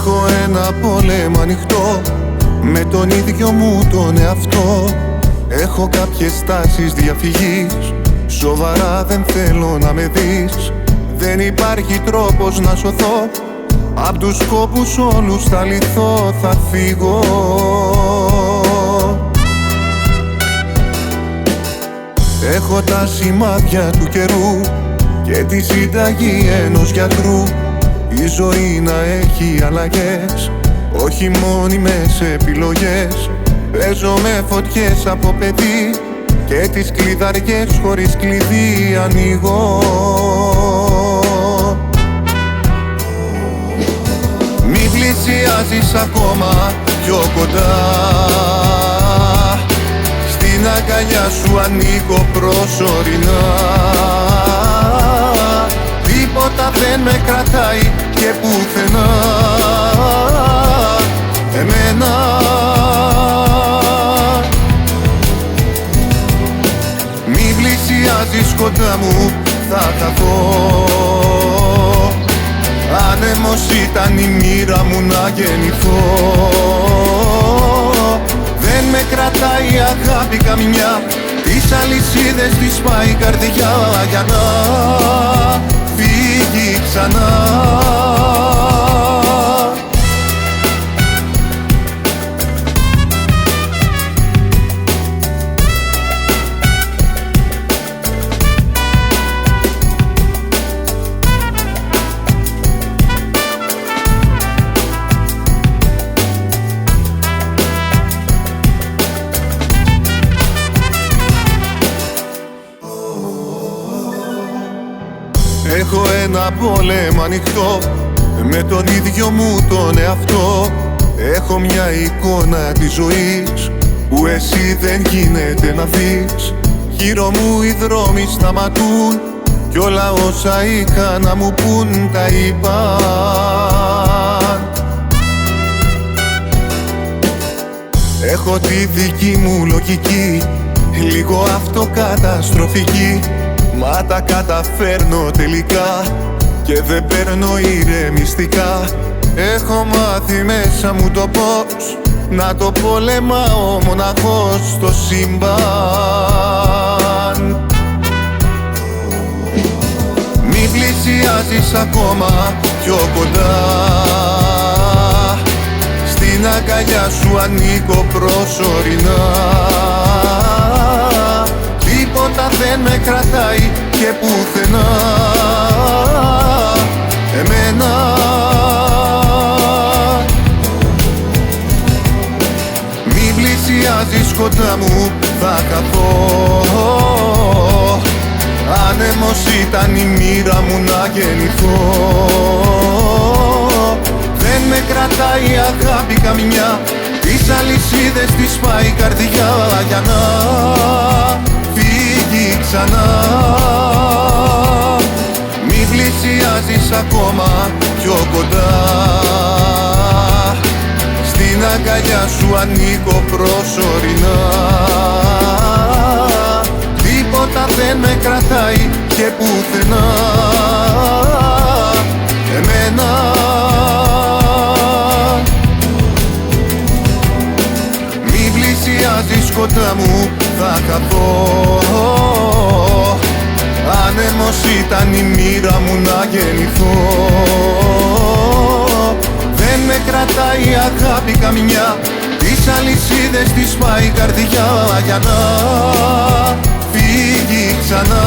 Έχω ένα πόλεμο ανοιχτό με τον ίδιο μου τον εαυτό. Έχω κάποιες τάσεις διαφυγής, σοβαρά δεν θέλω να με δεις. Δεν υπάρχει τρόπος να σωθώ, απ' τους σκόπους όλους θα λυθώ, θα φύγω. Έχω τα σημάδια του καιρού και τη συνταγή ενός γιατρού. Η ζωή να έχει αλλαγές, όχι μόνιμες επιλογές. Παίζω με φωτιές από παιδί και τις κλειδαριές χωρίς κλειδί ανοίγω. Μη πλησιάζεις ακόμα πιο κοντά, στην αγκαλιά σου ανήκω προσωρινά. Τίποτα δεν με κρατάει και πουθενά εμένα. Μη πλησιάζεις κοντά μου, θα χαθώ. Άνεμος ήταν η μοίρα μου να γεννηθώ. Δεν με κρατάει αγάπη καμιά, τις αλυσίδες τις σπάει η καρδιά για να φύγει ξανά. Έχω ένα πόλεμο ανοιχτό με τον ίδιο μου τον εαυτό. Έχω μια εικόνα της ζωής που εσύ δεν γίνεται να δεις. Γύρω μου οι δρόμοι σταματούν κι όλα όσα είχα να μου πουν τα είπαν. Έχω τη δική μου λογική, λίγο αυτοκαταστροφική, μα τα καταφέρνω τελικά και δεν παίρνω ηρεμιστικά. Έχω μάθει μέσα μου το πώς να το πολεμάω μοναχός στο σύμπαν. Μη πλησιάζεις ακόμα πιο κοντά, στην αγκαλιά σου ανήκω προσωρινά. Τίποτα δεν με κρατάει και πουθενά εμένα. Μη πλησιάζεις κοντά μου, θα χαθώ. Άνεμος ήταν η μοίρα μου να γεννηθώ. Δεν με κρατάει αγάπη καμιά, τις αλυσίδες τις σπάει η καρδιά για να φύγει ξανά. Μη πλησιάζεις ακόμα πιο κοντά, στην αγκαλιά σου ανήκω προσωρινά. Τίποτα δεν με κρατάει και πουθενά εμένα. Μη πλησιάζεις κοντά μου, θα χαθώ. Άνεμος ήταν η μοίρα μου να γεννηθώ. Δεν με κρατάει αγάπη καμιά, τις αλυσίδες τις σπάει η καρδιά για να φύγει ξανά.